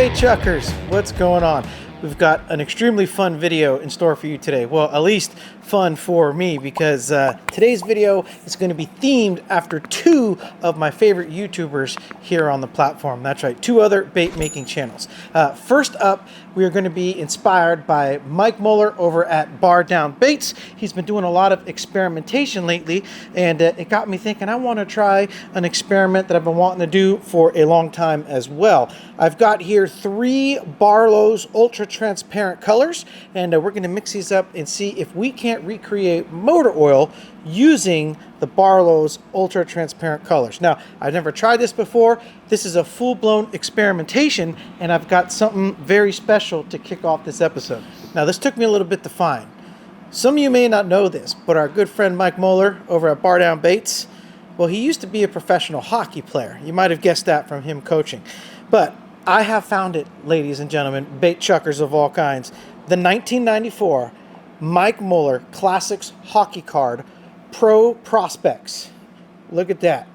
bait chuckers, what's going on? We've got an extremely fun video in store for you today. Well, at least fun for me, because today's video is going to be themed after two of my favorite YouTubers here on the platform. That's right, two other bait making channels. First up, we are going to be inspired by Mike Muller over at Bar Down Baits. He's been doing a lot of experimentation lately, and it got me thinking I want to try an experiment that I've been wanting to do for a long time as well. I've got here 3 Barlows ultra transparent colors, and we're going to mix these up and see if we can't recreate motor oil using the Barlows ultra transparent colors. Now, I've never tried this before. This is a full-blown experimentation, and I've got something very special to kick off this episode. Now, this took me a little bit to find. Some of you may not know this, but our good friend Mike Muller over at Bar Down Baits, well, he used to be a professional hockey player. You might have guessed that from him coaching. But I have found it, ladies and gentlemen, bait chuckers of all kinds. The 1994 Mike Muller Classics Hockey Card Pro Prospects. Look at that.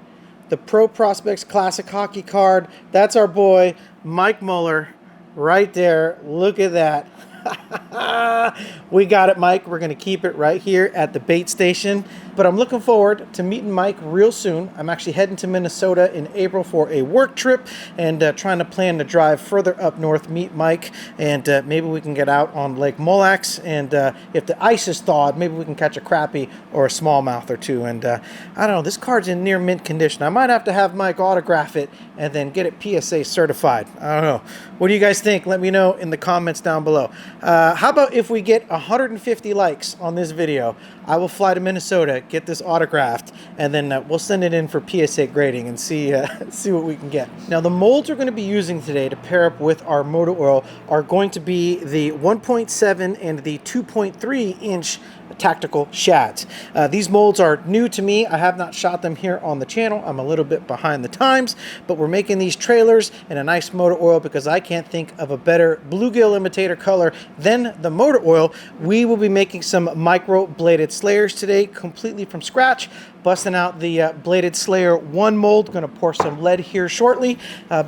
The Pro Prospects Classic Hockey Card. That's our boy, Mike Muller, right there. Look at that. We got it, Mike. We're going to keep it right here at the bait station. But I'm looking forward to meeting Mike real soon. I'm actually heading to Minnesota in April for a work trip, and trying to plan to drive further up north, meet Mike, and maybe we can get out on Lake Molax, and if the ice is thawed, maybe we can catch a crappie or a smallmouth or two. And I don't know, this card's in near mint condition. I might have to have Mike autograph it and then get it PSA certified. I don't know. What do you guys think? Let me know in the comments down below. How about if we get 150 likes on this video, I will fly to Minnesota, get this autographed, and then we'll send it in for PSA grading and see what we can get. Now, the molds we're going to be using today to pair up with our motor oil are going to be the 1.7 and the 2.3 inch Tactical Shads. These molds are new to me. I have not shot them here on the channel. I'm a little bit behind the times, but we're making these trailers in a nice motor oil because I can't think of a better bluegill imitator color than the motor oil. We will be making some micro bladed slayers today, completely from scratch. Busting out the Bladed Slayer 1 mold. Going to pour some lead here shortly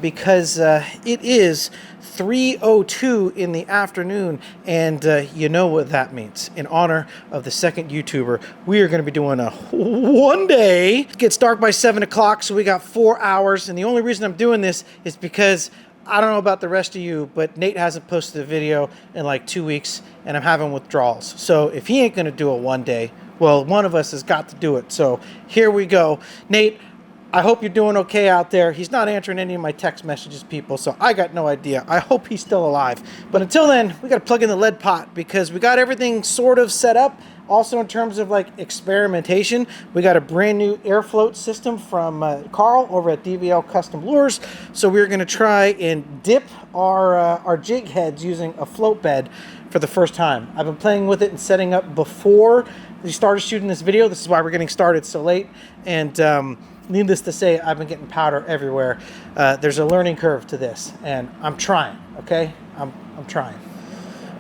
because it is 3:02 in the afternoon, and you know what that means. In honor of the second YouTuber, we are going to be doing a one day. It gets dark by 7 o'clock, so we got 4 hours, and the only reason I'm doing this is because I don't know about the rest of you, but Nate hasn't posted a video in like 2 weeks, and I'm having withdrawals. So if he ain't going to do a one day, well, one of us has got to do it. So here we go. Nate, I hope you're doing okay out there. He's not answering any of my text messages, people, so I got no idea. I hope he's still alive. But until then, we got to plug in the lead pot because we got everything sort of set up. Also, in terms of like experimentation, we got a brand new air float system from Carl over at DVL Custom Lures. So we're going to try and dip our jig heads using a float bed for the first time. I've been playing with it and setting up before we started shooting this video. This is why we're getting started so late. And needless to say, I've been getting powder everywhere. There's a learning curve to this, and I'm trying, okay? I'm trying.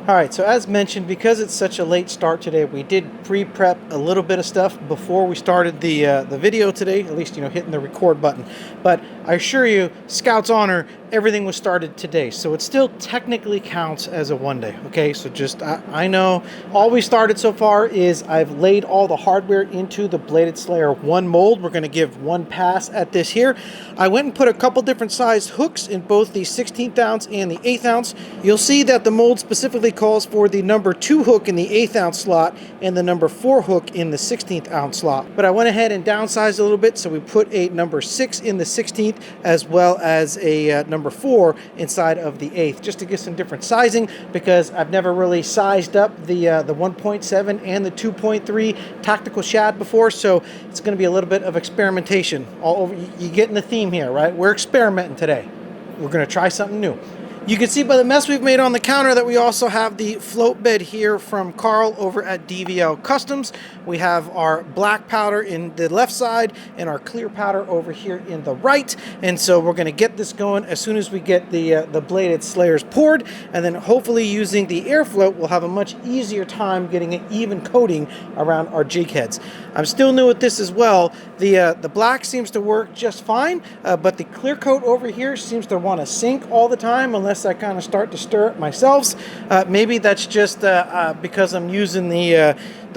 All right, so as mentioned, because it's such a late start today, we did pre-prep a little bit of stuff before we started the video today, at least, you know, hitting the record button. But I assure you, Scout's honor, everything was started today. So it still technically counts as a one day, okay? So just, I know, all we started so far is I've laid all the hardware into the Bladed Slayer 1 mold. We're gonna give one pass at this here. I went and put a couple different sized hooks in both the 16th ounce and the 8th ounce. You'll see that the mold specifically calls for the number 2 hook in the 8th ounce slot and the number 4 hook in the 16th ounce slot. But I went ahead and downsized a little bit, so we put a number 6 in the 16th as well as a number 4 inside of the 8th, just to get some different sizing because I've never really sized up the 1.7 and the 2.3 Tactical Shad before, so it's going to be a little bit of experimentation all over. You getting the theme here, right? We're experimenting today. We're going to try something new. You can see by the mess we've made on the counter that we also have the float bed here from Carl over at DVL Customs. We have our black powder in the left side and our clear powder over here in the right. And so we're going to get this going as soon as we get the bladed slayers poured. And then hopefully using the air float, we'll have a much easier time getting an even coating around our jig heads. I'm still new at this as well. The black seems to work just fine, but the clear coat over here seems to want to sink all the time unless unless I kind of start to stir it myself. Maybe that's just because I'm using the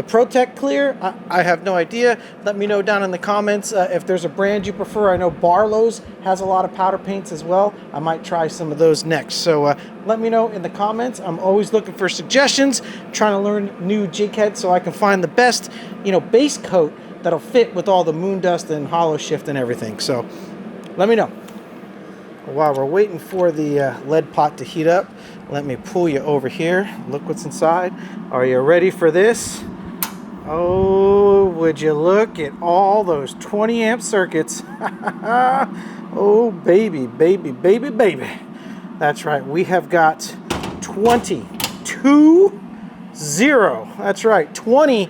Protect clear. I have no idea. Let me know down in the comments if there's a brand you prefer. I know Barlows has a lot of powder paints as well. I might try some of those next. So let me know in the comments. I'm always looking for suggestions, trying to learn new jig heads so I can find the best, base coat that'll fit with all the moon dust and hollow shift and everything. So let me know. While we're waiting for the lead pot to heat up, let me pull you over here. Look what's inside. Are you ready for this? Oh, would you look at all those 20 amp circuits. Oh, baby, baby, baby, baby. That's right. We have got 20. That's right. 20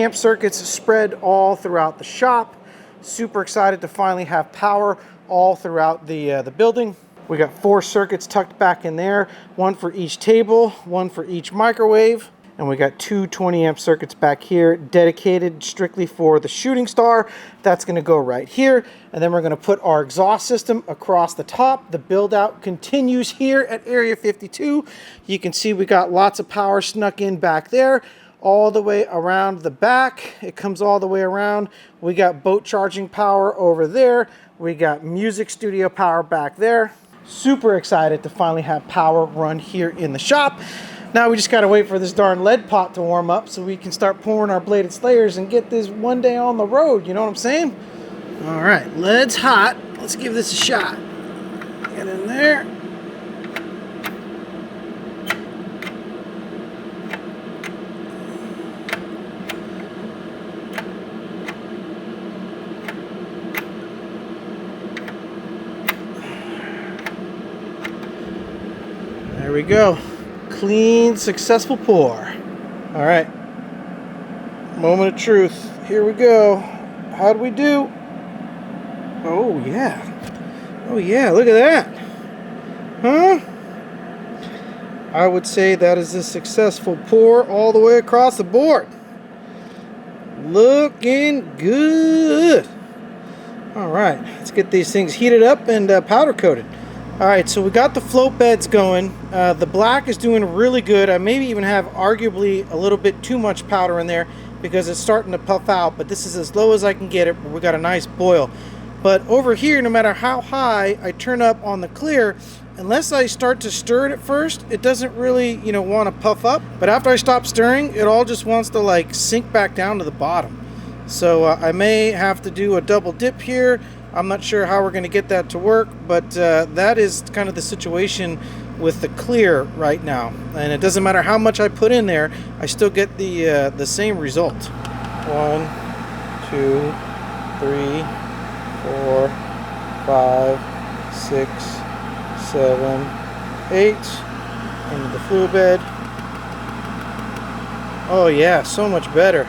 amp circuits spread all throughout the shop. Super excited to finally have power all throughout the building. We got 4 circuits tucked back in there, one for each table, one for each microwave, and we got 2 20 amp circuits back here dedicated strictly for the shooting star. That's going to go right here, and then we're going to put our exhaust system across the top. The build out continues here at Area 52. You can see we got lots of power snuck in back there, all the way around the back. It comes all the way around. We got boat charging power over there. We got music studio power back there. Super excited to finally have power run here in the shop. Now we just gotta wait for this darn lead pot to warm up so we can start pouring our bladed slayers and get this one day on the road, you know what I'm saying? All right, lead's hot. Let's give this a shot. Get in there. There we go. Clean, successful pour. All right. Moment of truth. Here we go. How'd we do? Oh, yeah. Oh, yeah. Look at that. Huh? I would say that is a successful pour all the way across the board. Looking good. All right. Let's get these things heated up and powder coated. All right, so we got the float beds going. The black is doing really good. I maybe even have arguably a little bit too much powder in there because it's starting to puff out, but this is as low as I can get it. We got a nice boil. But over here, no matter how high I turn up on the clear, unless I start to stir it at first, it doesn't really, want to puff up. But after I stop stirring, it all just wants to like sink back down to the bottom. So I may have to do a double dip here. I'm not sure how we're going to get that to work, but that is kind of the situation with the clear right now. And it doesn't matter how much I put in there, I still get the same result. 1, 2, 3, 4, 5, 6, 7, 8. Into the fluid bed. Oh yeah, so much better.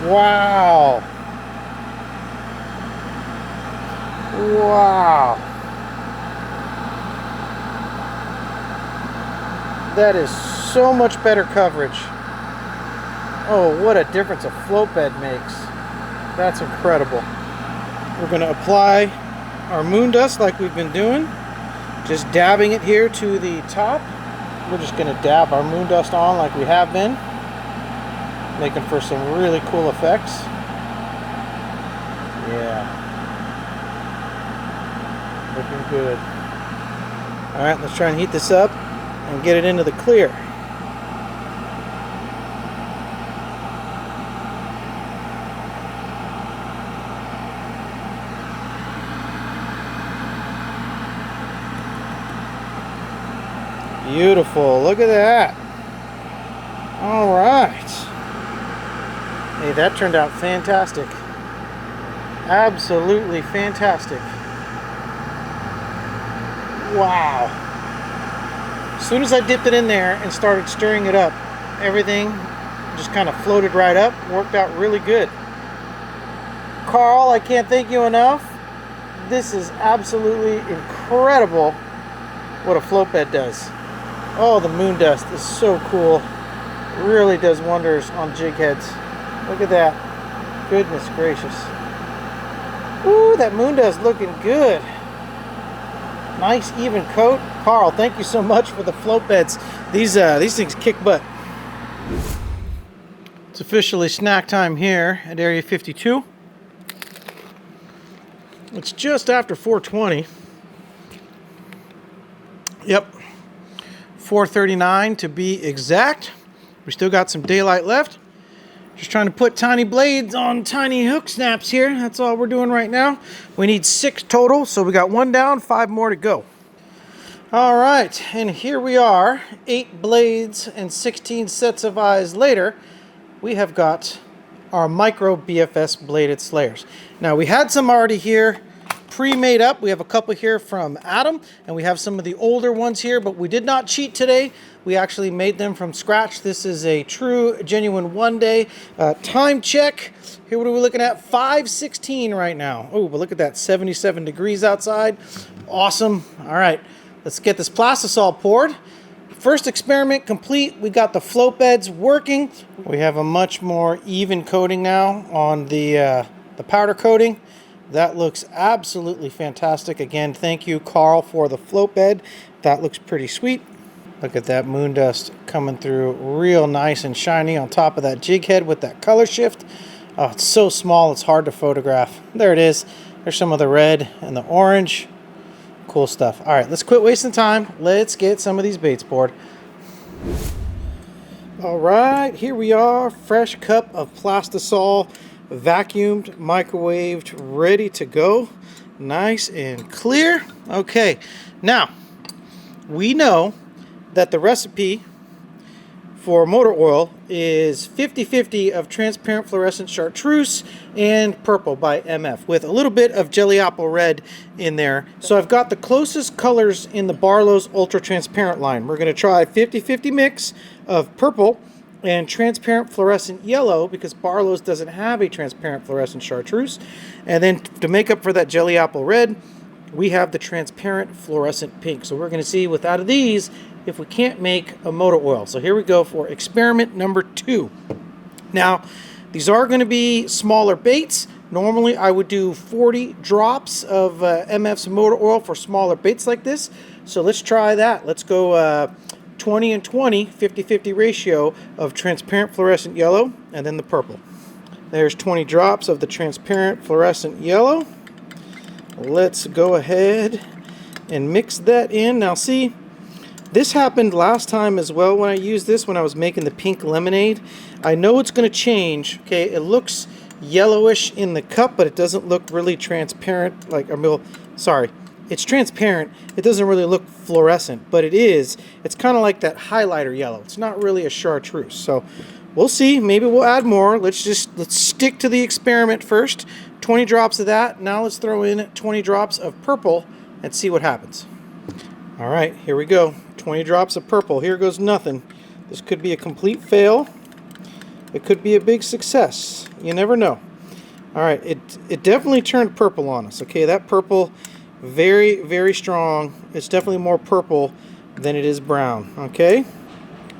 Wow. Wow. That is so much better coverage. Oh, what a difference a float bed makes. That's incredible. We're going to apply our moon dust like we've been doing. Just dabbing it here to the top. We're just going to dab our moon dust on like we have been. Making for some really cool effects. Yeah. Looking good. Alright, let's try and heat this up and get it into the clear. Beautiful. Look at that. Alright. Hey, that turned out fantastic. Absolutely fantastic. Wow. As soon as I dipped it in there and started stirring it up, everything just kind of floated right up. Worked out really good. Carl, I can't thank you enough. This is absolutely incredible what a float bed does. Oh, the moon dust is so cool. It really does wonders on jig heads. Look at that. Goodness gracious. Ooh, that moon dust looking good. Nice even coat. Carl, thank you so much for the float beds. These things kick butt. It's officially snack time here at Area 52. It's just after 4:20. Yep, 4:39 to be exact. We still got some daylight left. Just trying to put tiny blades on tiny hook snaps here. That's all we're doing right now. We need 6 total, so we got 1 down, 5 more to go. All right, and here we are, 8 blades and 16 sets of eyes later. We have got our micro BFS bladed slayers. Now, we had some already here pre-made up. We have a couple here from Adam, and we have some of the older ones here, but we did not cheat today. We actually made them from scratch. This is a true, genuine one-day time check. Here, what are we looking at? 5:16 right now. Oh, but look at that, 77 degrees outside. Awesome. All right, let's get this Plastisol poured. First experiment complete. We got the float beds working. We have a much more even coating now on the powder coating. That looks absolutely fantastic. Again, thank you, Carl, for the float bed. That looks pretty sweet. Look at that moon dust coming through real nice and shiny on top of that jig head with that color shift. Oh, it's so small, it's hard to photograph. There it is. There's some of the red and the orange. Cool stuff. All right, let's quit wasting time. Let's get some of these baits poured. All right, here we are. Fresh cup of Plastisol, vacuumed, microwaved, ready to go. Nice and clear. Okay, now we know that the recipe for motor oil is 50-50 of transparent fluorescent chartreuse and purple by MF with a little bit of jelly apple red in there. So I've got the closest colors in the Barlows ultra transparent line. We're going to try 50-50 mix of purple and transparent fluorescent yellow because Barlows doesn't have a transparent fluorescent chartreuse. And then to make up for that jelly apple red, we have the transparent fluorescent pink. So we're going to see without these if we can't make a motor oil. So here we go for experiment number 2. Now, these are going to be smaller baits. Normally I would do 40 drops of MF's motor oil for smaller baits like this. So let's try that. Let's go 20 and 20, 50-50 ratio of transparent fluorescent yellow and then the purple. There's 20 drops of the transparent fluorescent yellow. Let's go ahead and mix that in. Now see, this happened last time as well when I used this when I was making the pink lemonade. I know it's going to change. Okay, it looks yellowish in the cup, but it doesn't look really transparent. Sorry, it's transparent. It doesn't really look fluorescent, but it is. It's kind of like that highlighter yellow. It's not really a chartreuse. So we'll see. Maybe we'll add more. Let's stick to the experiment first. 20 drops of that. Now let's throw in 20 drops of purple and see what happens. All right, here we go. 20 drops of purple. Here goes nothing. This could be a complete fail. It could be a big success. You never know. All right, it definitely turned purple on us. Okay, that purple, very, very strong. It's definitely more purple than it is brown. Okay.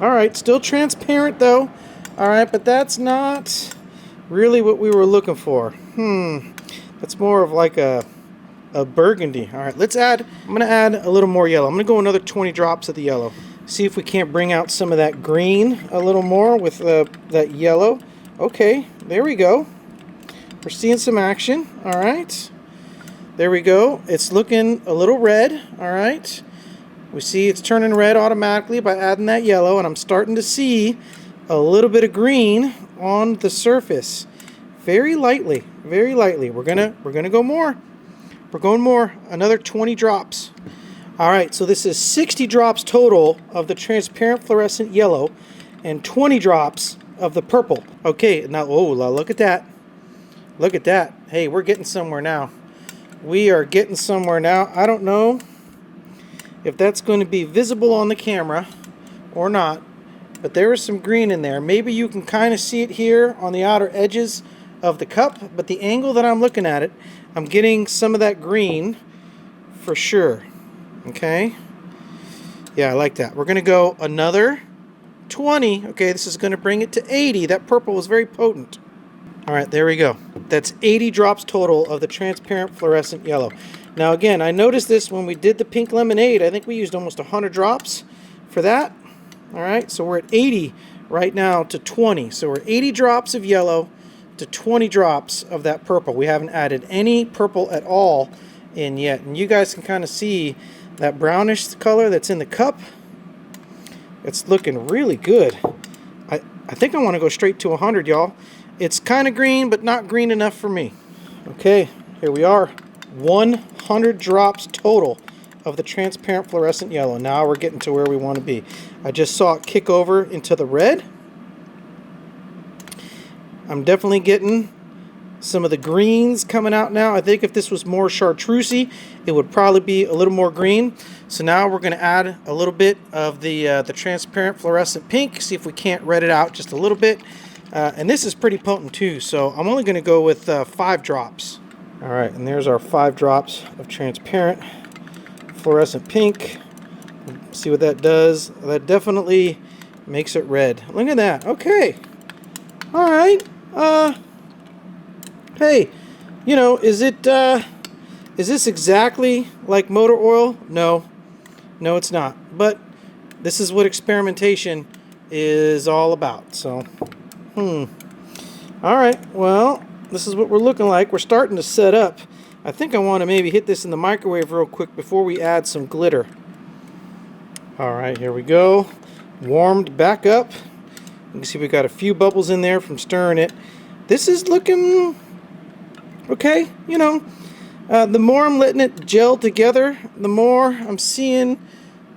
All right, still transparent though. All right, but that's not really what we were looking for. That's more of like a burgundy. All right, let's add, I'm going to add a little more yellow. I'm going to go another 20 drops of the yellow. See if we can't bring out some of that green a little more with that yellow. Okay, there we go. We're seeing some action. All right, there we go. It's looking a little red. All right, we see it's turning red automatically by adding that yellow, and I'm starting to see a little bit of green on the surface. Very lightly, very lightly. We're gonna go more. We're going more. Another 20 drops. All right, so this is 60 drops total of the transparent fluorescent yellow and 20 drops of the purple. Okay, now, oh, look at that. Look at that. Hey, we're getting somewhere now. We are getting somewhere now. I don't know if that's going to be visible on the camera or not, but there is some green in there. Maybe you can kind of see it here on the outer edges of the cup, but the angle that I'm looking at it, I'm getting some of that green for sure. Okay, yeah, I like that. We're gonna go another 20. Okay, this is gonna bring it to 80. That purple was very potent. All right, there we go. That's 80 drops total of the transparent fluorescent yellow. Now again, I noticed this when we did the pink lemonade. I think we used almost 100 drops for that. All right, so we're at 80 right now to 20. So we're 80 drops of yellow to 20 drops of that purple. We haven't added any purple at all in yet. And you guys can kind of see that brownish color that's in the cup. It's looking really good. I think I want to go straight to 100, y'all. It's kind of green, but not green enough for me. Okay, here we are. 100 drops total of the transparent fluorescent yellow. Now we're getting to where we want to be. I just saw it kick over into the red. I'm definitely getting some of the greens coming out now. I think if this was more chartreusey, it would probably be a little more green. So now we're going to add a little bit of the transparent fluorescent pink. See if we can't red it out just a little bit. And this is pretty potent too, so I'm only going to go with 5 drops. All right, and there's our 5 drops of transparent fluorescent pink. See what that does? That definitely makes it red. Look at that. Okay. All right. Hey, you know, is this exactly like motor oil? No, it's not. But this is what experimentation is all about. So, all right. Well, this is what we're looking like. We're starting to set up. I think I want to maybe hit this in the microwave real quick before we add some glitter. All right, here we go. Warmed back up. You can see we got a few bubbles in there from stirring it. This is looking okay. You know, the more I'm letting it gel together, the more I'm seeing,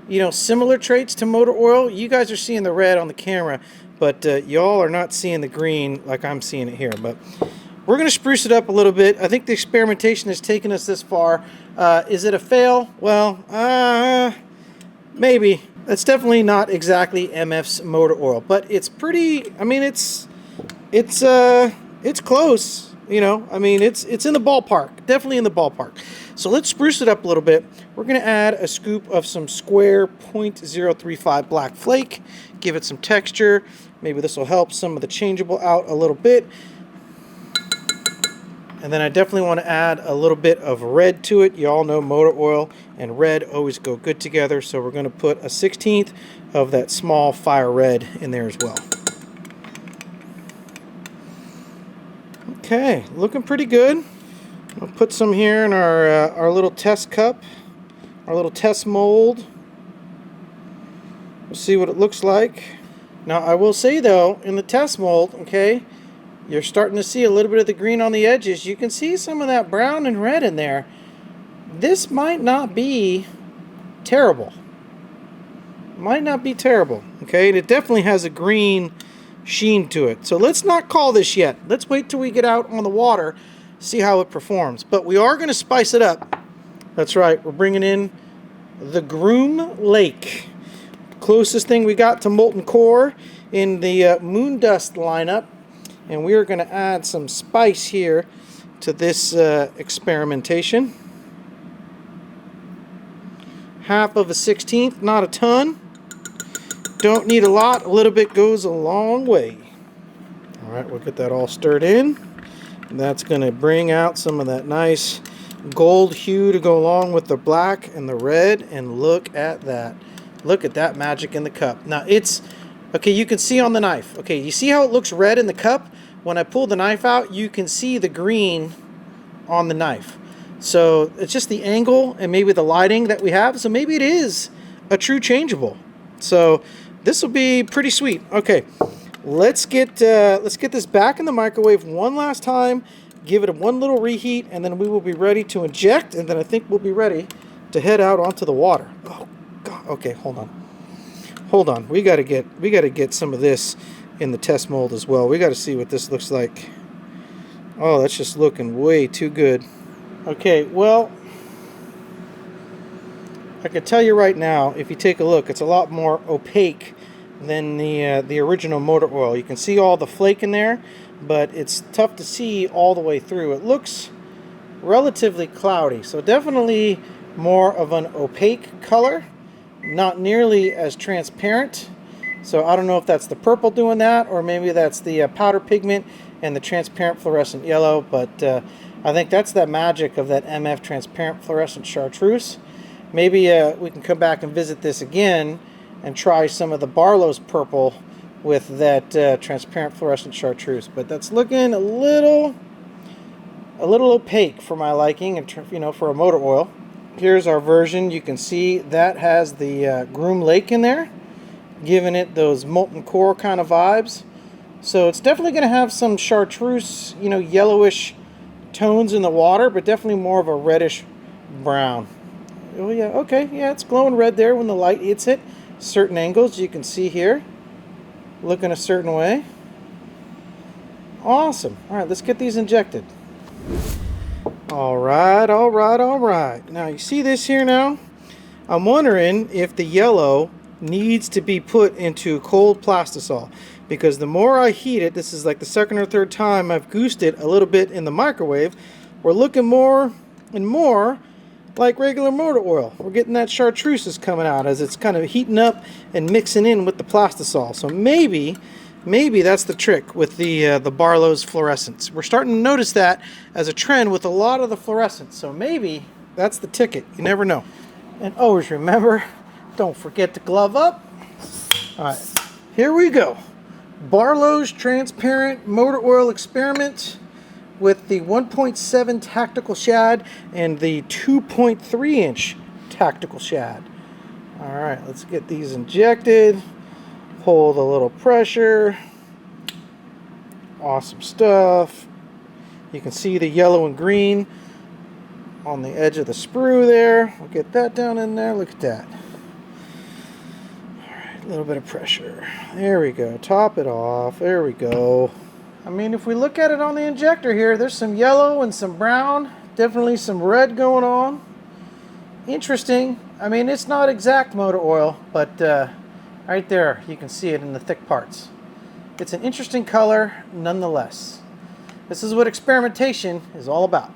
you know, similar traits to motor oil. You guys are seeing the red on the camera, but y'all are not seeing the green like I'm seeing it here. But we're going to spruce it up a little bit. I think the experimentation has taken us this far. Is it a fail? Well, maybe. That's definitely not exactly MF's motor oil, but it's pretty. I mean, it's close. You know, I mean, it's in the ballpark. Definitely in the ballpark. So let's spruce it up a little bit. We're going to add a scoop of some square 0.035 black flake. Give it some texture. Maybe this will help some of the changeable out a little bit. And then I definitely want to add a little bit of red to it. You all know motor oil and red always go good together. So we're going to put a 1/16 of that small fire red in there as well. Okay, looking pretty good. I'll put some here in our little test cup, our little test mold. We'll see what it looks like. Now I will say though, in the test mold, okay, you're starting to see a little bit of the green on the edges. You can see some of that brown and red in there. This might not be terrible. Might not be terrible, okay? And it definitely has a green sheen to it. So let's not call this yet. Let's wait till we get out on the water, see how it performs. But we are going to spice it up. That's right. We're bringing in the Groom Lake. Closest thing we got to molten core in the Moon Dust lineup. And we are going to add some spice here to this experimentation. 1/2 of a 1/16, not a ton. Don't need a lot. A little bit goes a long way. All right, we'll get that all stirred in. And that's going to bring out some of that nice gold hue to go along with the black and the red. And look at that. Look at that magic in the cup. Now it's, okay, you can see on the knife. Okay, you see how it looks red in the cup? When I pull the knife out, you can see the green on the knife. So it's just the angle and maybe the lighting that we have. So maybe it is a true changeable. So this will be pretty sweet. Okay, let's get this back in the microwave one last time. Give it one little reheat, and then we will be ready to inject. And then I think we'll be ready to head out onto the water. Oh God. Okay, hold on. We gotta get some of this in the test mold as well. We got to see what this looks like. Oh, that's just looking way too good. Okay, well, I can tell you right now, if you take a look, it's a lot more opaque than the original motor oil. You can see all the flake in there, but it's tough to see all the way through. It looks relatively cloudy, so definitely more of an opaque color, not nearly as transparent. So I don't know if that's the purple doing that, or maybe that's the powder pigment and the transparent fluorescent yellow, but I think that's the magic of that MF transparent fluorescent chartreuse. Maybe we can come back and visit this again and try some of the Barlows purple with that transparent fluorescent chartreuse. But that's looking a little opaque for my liking, and for a motor oil. Here's our version. You can see that has the Groom Lake in there, giving it those molten core kind of vibes. So it's definitely going to have some chartreuse, yellowish tones in the water, but definitely more of a reddish brown. Oh yeah, okay, yeah, it's glowing red there when the light hits it. Certain angles you can see here, looking a certain way. Awesome. All right, let's get these injected. All right. Now you see this here now? I'm wondering if the yellow needs to be put into cold Plastisol, because the more I heat it, this is like the second or third time I've goosed it a little bit in the microwave, we're looking more and more like regular motor oil. We're getting that chartreuse is coming out as it's kind of heating up and mixing in with the Plastisol. So maybe that's the trick with the Barlows fluorescents. We're starting to notice that as a trend with a lot of the fluorescents. So maybe that's the ticket. You never know. And always remember, don't forget to glove up. All right, here we go. Barlows transparent motor oil experiment with the 1.7 Tactical Shad and the 2.3 inch Tactical Shad. All right, let's get these injected. Hold a little pressure. Awesome stuff. You can see the yellow and green on the edge of the sprue there. We'll get that down in there. Look at that. All right, a little bit of pressure. There we go. Top it off. There we go. I mean, if we look at it on the injector here, there's some yellow and some brown. Definitely some red going on. Interesting. I mean, it's not exact motor oil, but right there, you can see it in the thick parts. It's an interesting color nonetheless. This is what experimentation is all about.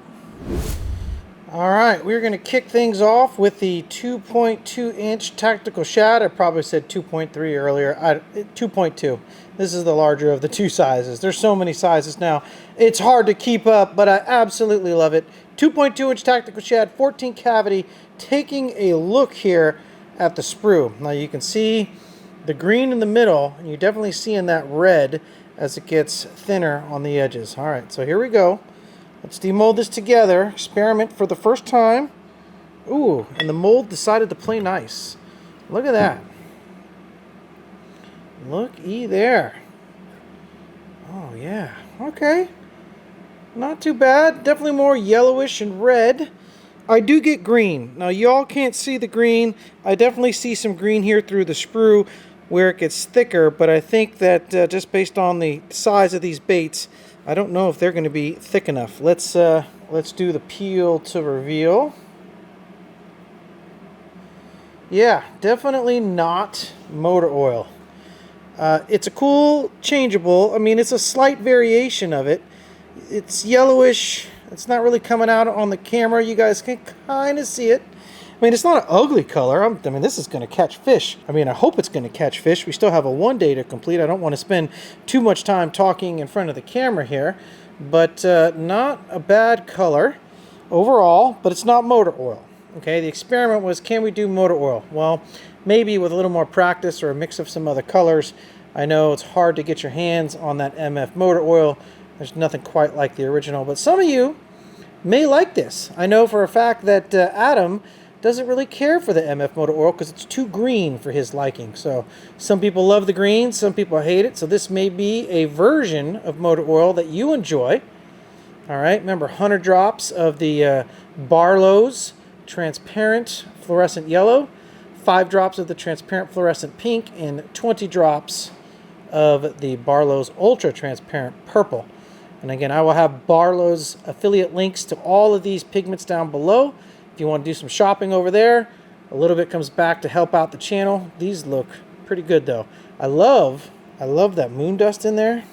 All right, we're going to kick things off with the 2.2 inch Tactical Shad. I probably said 2.3 earlier. 2.2. This is the larger of the two sizes. There's so many sizes now. It's hard to keep up, but I absolutely love it. 2.2 inch Tactical Shad, 14 cavity. Taking a look here at the sprue. Now you can see the green in the middle, and you're definitely seeing that red as it gets thinner on the edges. All right, so here we go. Let's demold this together. Experiment for the first time. Ooh, and the mold decided to play nice. Look at that. Looky there. Oh, yeah. Okay. Not too bad. Definitely more yellowish and red. I do get green. Now, y'all can't see the green. I definitely see some green here through the sprue where it gets thicker, but I think that just based on the size of these baits, I don't know if they're going to be thick enough. Let's do the peel to reveal. Yeah, definitely not motor oil. It's a cool changeable. I mean, it's a slight variation of it. It's yellowish. It's not really coming out on the camera. You guys can kind of see it. I mean, it's not an ugly color. I mean, this is going to catch fish. I mean, I hope it's going to catch fish. We still have a one day to complete. I don't want to spend too much time talking in front of the camera here. But not a bad color overall, but it's not motor oil. Okay, the experiment was, can we do motor oil? Well, maybe with a little more practice or a mix of some other colors. I know it's hard to get your hands on that MF motor oil. There's nothing quite like the original, but some of you may like this. I know for a fact that Adam doesn't really care for the MF motor oil because it's too green for his liking. So some people love the green, some people hate it. So this may be a version of motor oil that you enjoy. All right, remember 100 drops of the Barlows transparent fluorescent yellow, 5 drops of the transparent fluorescent pink, and 20 drops of the Barlows ultra transparent purple. And again, I will have Barlows affiliate links to all of these pigments down below. If you want to do some shopping over there, a little bit comes back to help out the channel. These look pretty good though. I love that moon dust in there.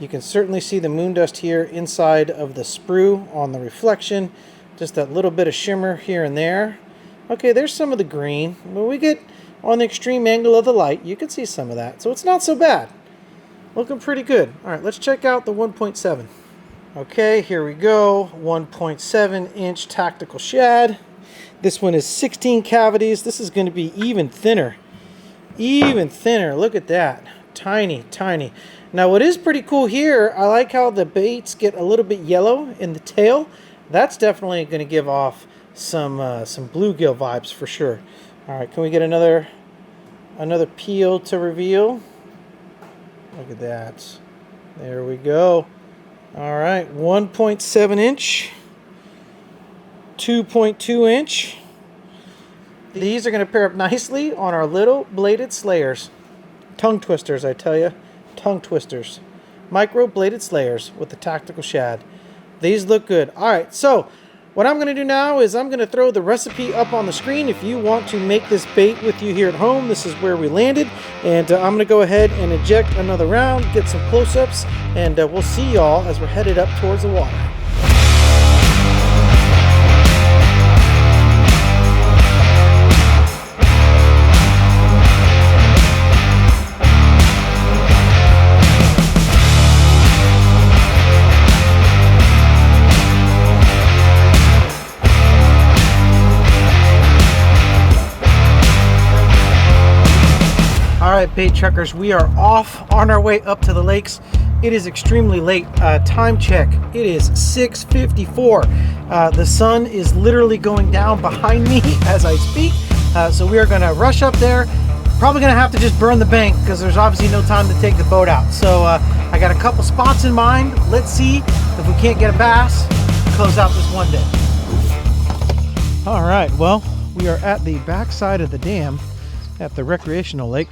You can certainly see the moon dust here inside of the sprue on the reflection. Just that little bit of shimmer here and there. Okay, there's some of the green. When we get on the extreme angle of the light, you can see some of that. So it's not so bad. Looking pretty good. All right, let's check out the 1.7. Okay, here we go. 1.7-inch Tactical Shad. This one is 16 cavities. This is going to be even thinner. Even thinner. Look at that. Tiny, tiny. Now, what is pretty cool here, I like how the baits get a little bit yellow in the tail. That's definitely going to give off some bluegill vibes for sure. All right, can we get another peel to reveal? Look at that. There we go. All right, 1.7-inch, 2.2-inch. These are going to pair up nicely on our little bladed slayers. Tongue twisters, I tell you. Tongue twisters. Micro bladed slayers with the Tactical Shad. These look good. All right, so what I'm going to do now is I'm going to throw the recipe up on the screen. If you want to make this bait with you here at home, this is where we landed. And I'm going to go ahead and inject another round, get some close-ups, and we'll see y'all as we're headed up towards the water. Alright, bait truckers, we are off on our way up to the lakes. It is extremely late. Time check, it is 6:54. The sun is literally going down behind me as I speak. So we are going to rush up there. Probably going to have to just burn the bank because there's obviously no time to take the boat out. So I got a couple spots in mind. Let's see if we can't get a bass to close out this one day. Alright, well, we are at the backside of the dam at the recreational lake.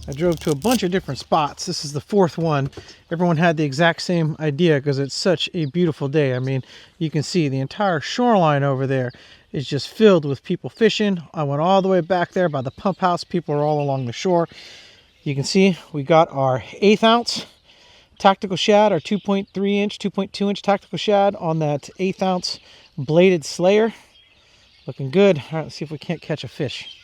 I drove to a bunch of different spots. This is the fourth one. Everyone had the exact same idea because it's such a beautiful day. I mean, you can see the entire shoreline over there is just filled with people fishing. I went all the way back there by the pump house. People are all along the shore. You can see we got our 1/8 ounce Tactical Shad, our 2.3-inch, 2.2-inch Tactical Shad on that 1/8 ounce bladed slayer. Looking good. All right, let's see if we can't catch a fish.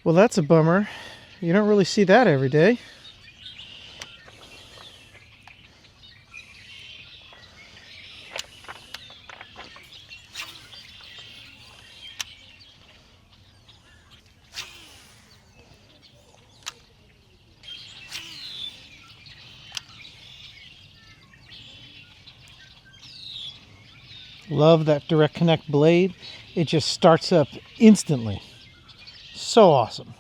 Well, that's a bummer. You don't really see that every day. Love that direct connect blade. It just starts up instantly. So awesome.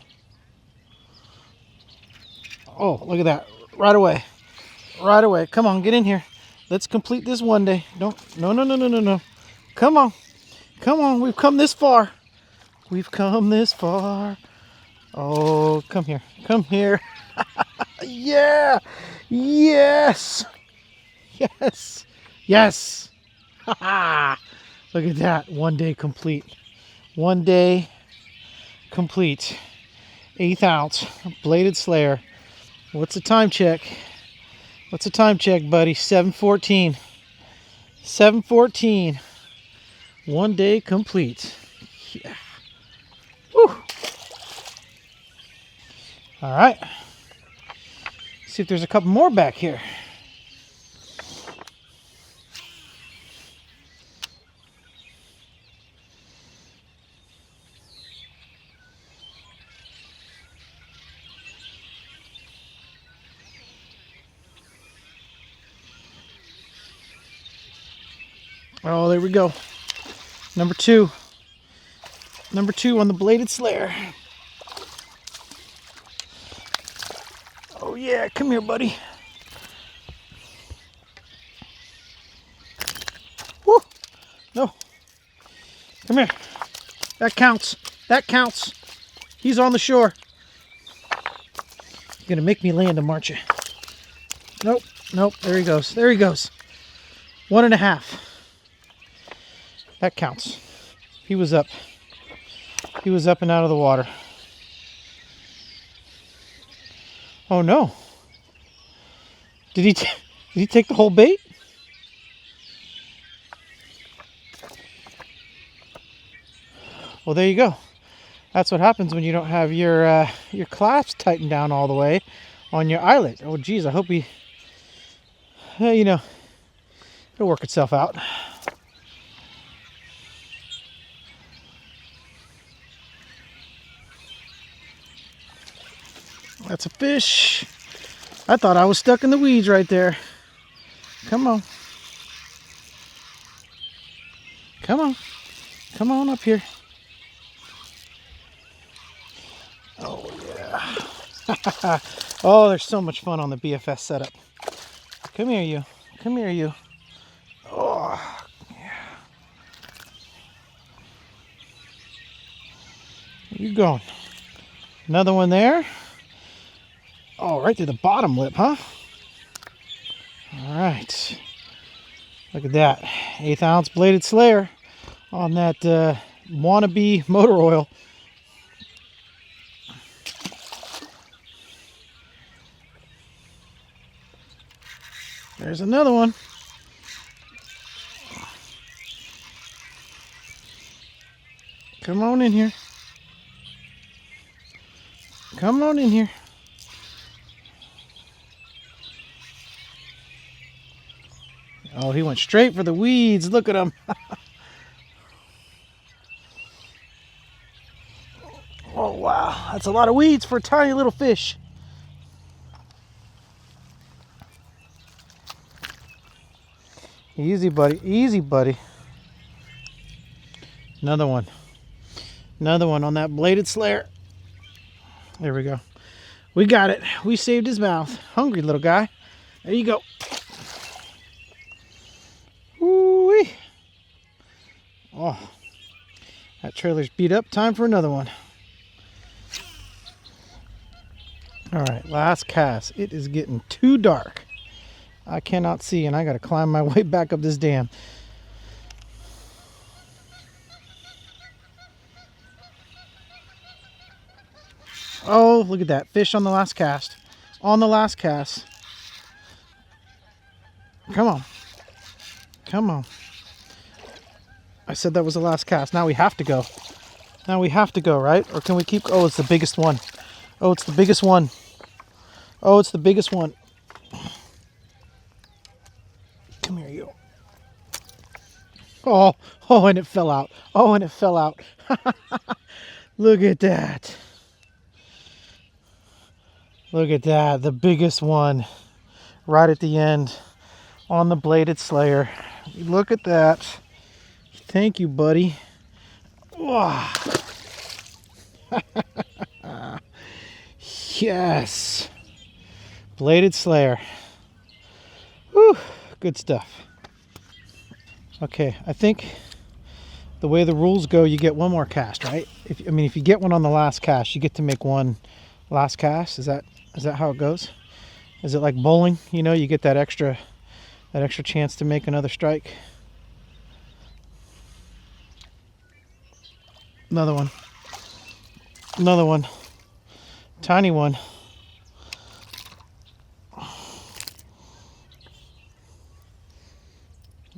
Oh, look at that. Right away. Right away. Come on, get in here. Let's complete this one day. No. Come on. Come on. We've come this far. We've come this far. Oh, come here. Come here. Yeah. Yes. Yes. Yes. Look at that. One day complete. One day complete. 1/8 ounce bladed slayer. What's the time check? What's the time check, buddy? 7:14. 7:14. One day complete. Yeah. Woo. All right. See if there's a couple more back here. Oh, there we go. Number two. Number 2 on the bladed slayer. Oh yeah, come here, buddy. Woo! No. Come here. That counts. That counts. He's on the shore. You're gonna make me land him, aren't you? Nope. Nope. There he goes. There he goes. 1.5. That counts. He was up. He was up and out of the water. Oh no. Did he take the whole bait? Well, there you go. That's what happens when you don't have your clasp tightened down all the way on your eyelet. Oh, geez, I hope you know, it'll work itself out. That's a fish. I thought I was stuck in the weeds right there. Come on. Come on. Come on up here. Oh, yeah. Oh, there's so much fun on the BFS setup. Come here, you. Come here, you. Oh, yeah. Where you going? Another one there. Oh, right through the bottom lip, huh? All right. Look at that. 1/8 ounce bladed slayer on that wannabe motor oil. There's another one. Come on in here. Come on in here. Oh, he went straight for the weeds. Look at him. Oh, wow. That's a lot of weeds for a tiny little fish. Easy, buddy. Easy, buddy. Another one. Another one on that bladed slayer. There we go. We got it. We saved his mouth. Hungry little guy. There you go. Woo-wee. Oh, that trailer's beat up. Time for another one. All right, last cast. It is getting too dark. I cannot see, and I got to climb my way back up this dam. Oh, look at that. Fish on the last cast. On the last cast. Come on. Come on. I said that was the last cast. Now we have to go. Now we have to go, right? Or can we keep... Oh, it's the biggest one. Oh, it's the biggest one. Oh, it's the biggest one. Come here, you. Oh, oh, and it fell out. Oh, and it fell out. Look at that. Look at that. The biggest one right at the end on the bladed slayer. Look at that. Thank you, buddy. Wow. Yes. Bladed slayer. Whew. Good stuff. Okay, I think the way the rules go, you get one more cast, right? If you get one on the last cast, you get to make one last cast. Is that how it goes? Is it like bowling? You know, you get that extra chance to make another strike. Another one. Another one. Tiny one.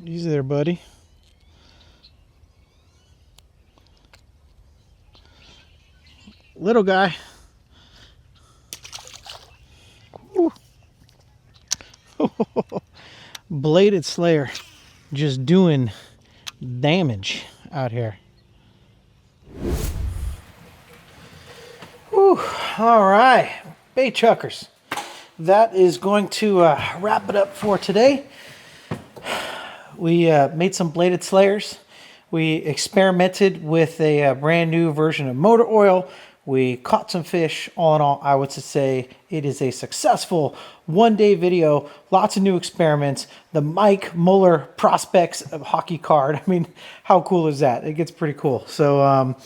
Easy there, buddy. Little guy. Bladed slayer just doing damage out here. Whew. All right, bait chuckers. That is going to wrap it up for today. We made some bladed slayers. We experimented with a brand new version of motor oil. We caught some fish. All in all, I would say it is a successful one-day video. Lots of new experiments. The Mike Muller Prospects of Hockey card. I mean, how cool is that? It gets pretty cool. So,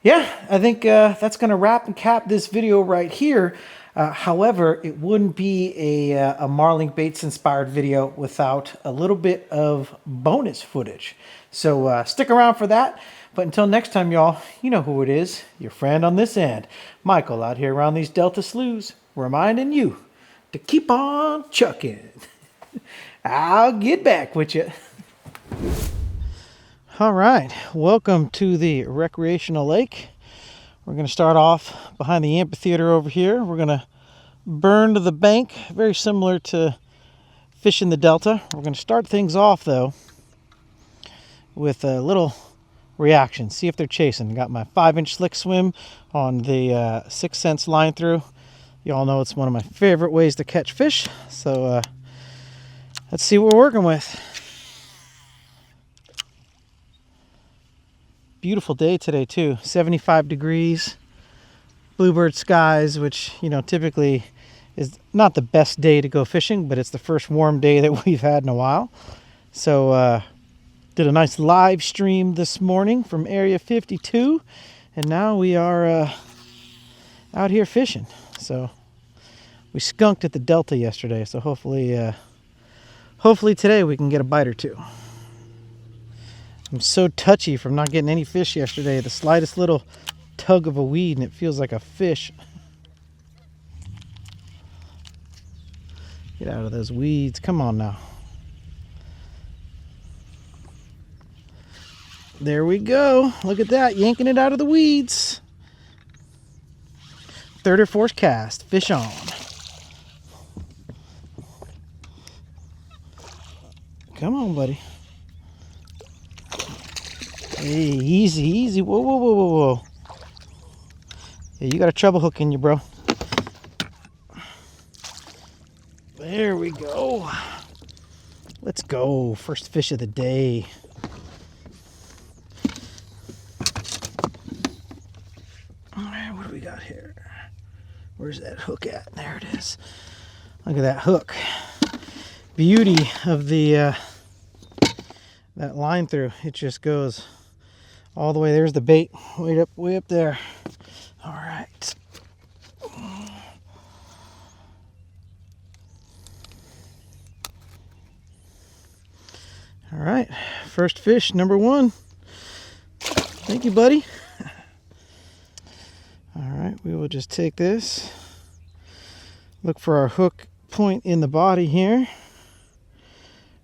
yeah, I think that's going to wrap and cap this video right here. However, it wouldn't be a Marling Baits inspired video without a little bit of bonus footage. So stick around for that. But until next time, y'all, you know who it is. Your friend on this end, Michael, out here around these Delta sloughs, reminding you to keep on chucking. I'll get back with you. All right, welcome to the recreational lake. We're going to start off behind the amphitheater over here. We're going to burn to the bank, very similar to fishing the Delta. We're going to start things off, though, with a little reaction. See if they're chasing. Got my 5-inch slick swim on the 6 cents line through. You all know it's one of my favorite ways to catch fish. So let's see what we're working with. Beautiful day today too, 75 degrees, bluebird skies, which, you know, typically is not the best day to go fishing, but it's the first warm day that we've had in a while. So did a nice live stream this morning from Area 52, and now we are out here fishing. So we skunked at the Delta yesterday, so hopefully today we can get a bite or two. I'm so touchy from not getting any fish yesterday. The slightest little tug of a weed and it feels like a fish. Get out of those weeds. Come on now. There we go. Look at that. Yanking it out of the weeds. Third or fourth cast. Fish on. Come on, buddy. Hey, easy, easy. Whoa, whoa, whoa, whoa, whoa. Yeah, you got a treble hook in you, bro. There we go. Let's go. First fish of the day. All right, what do we got here? Where's that hook at? There it is. Look at that hook. Beauty of the that line through. It just goes all the way. There's the bait, way up there. All right. All right, first fish, number 1. Thank you, buddy. All right, we will just take this. Look for our hook point in the body here.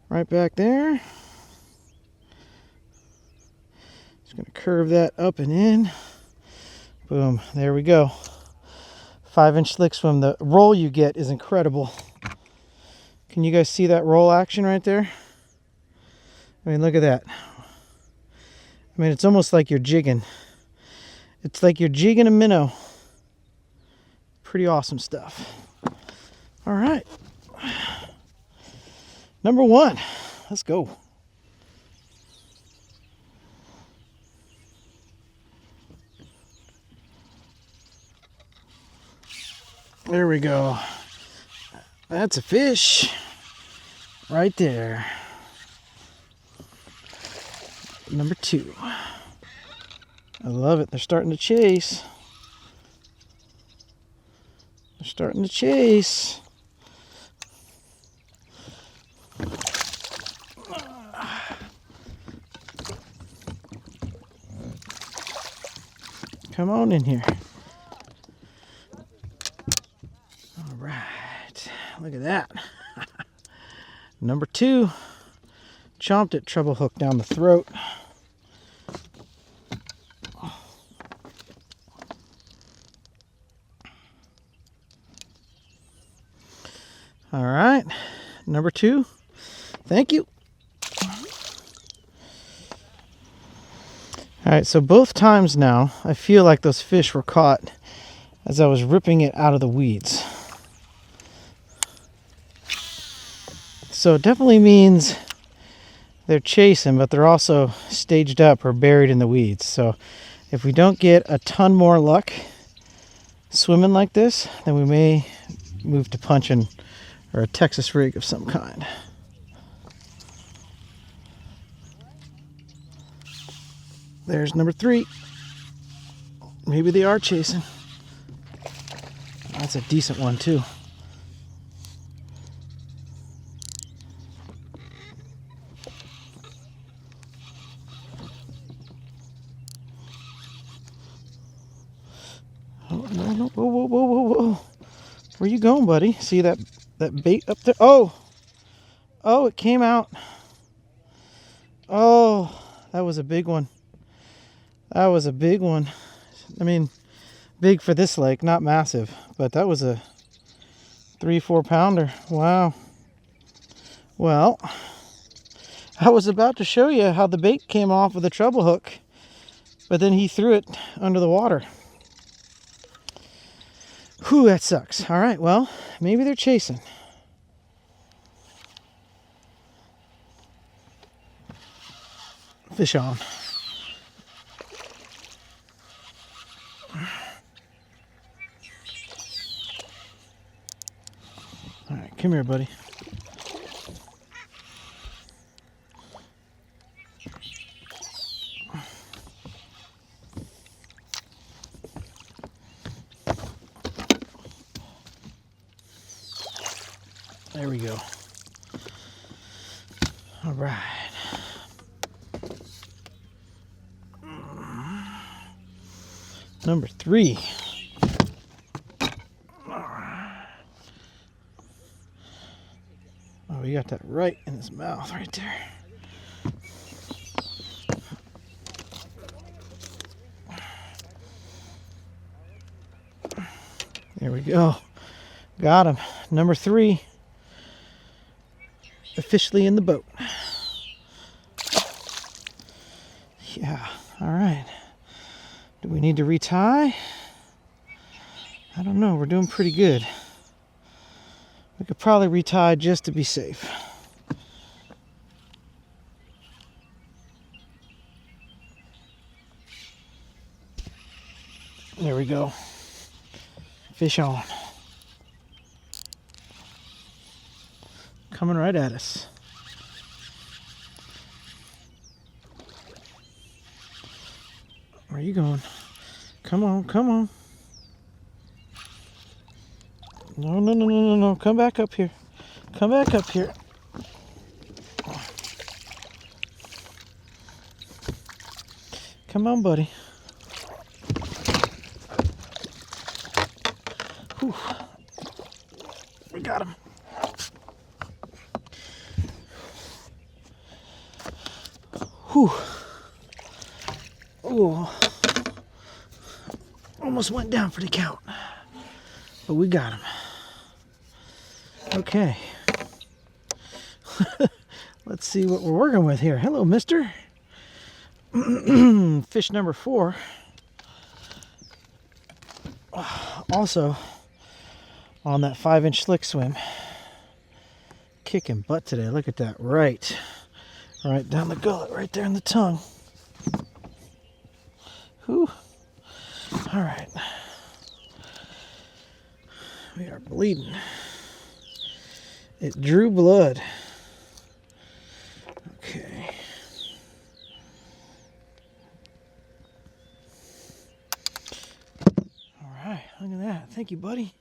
Right back there. Going to curve that up and in. Boom, there we go. 5-inch slick swim. The roll you get is incredible. Can you guys see that roll action right there? I mean, look at that. I mean, it's almost like you're jigging. It's like you're jigging a minnow. Pretty awesome stuff. All right. Number 1. Let's go. There we go. That's a fish right there. Number 2. I love it. They're starting to chase. They're starting to chase. Come on in here. Look at that. Number 2. Chomped it, treble hook down the throat. All right. Number 2. Thank you. All right, so both times now, I feel like those fish were caught as I was ripping it out of the weeds. So it definitely means they're chasing, but they're also staged up or buried in the weeds. So if we don't get a ton more luck swimming like this, then we may move to punching or a Texas rig of some kind. There's number 3. Maybe they are chasing. That's a decent one too. No. Whoa. Where you going, buddy? See that bait up there? Oh, it came out. Oh, that was a big one. That was a big one. I mean, Big for this lake, not massive, but that was a 3-4 pounder. Wow. Well, I was about to show you how the bait came off with a treble hook, but then he threw it under the water. Whew, that sucks. All right, well, maybe they're chasing. Fish on. All right, come here, buddy. There we go. All right. Number 3. Oh, we got that right in his mouth right there. There we go. Got him. Number 3. Officially in the boat. Yeah, all right. Do we need to retie? I don't know. We're doing pretty good. We could probably retie just to be safe. There we go. Fish on. Coming right at us. Where are you going? Come on, come on. No, no, no, no, no, no. Come back up here. Come back up here. Come on, buddy. Whew. We got him. Whew. Oh. Almost went down for the count. But we got him. Okay. Let's see what we're working with here. Hello, mister. Fish number 4. Also on that 5-inch slick swim. Kicking butt today. Look at that. Right down the gullet. Right there in the tongue. Whew. All right. We are bleeding. It drew blood. Okay. All right. Look at that. Thank you, buddy.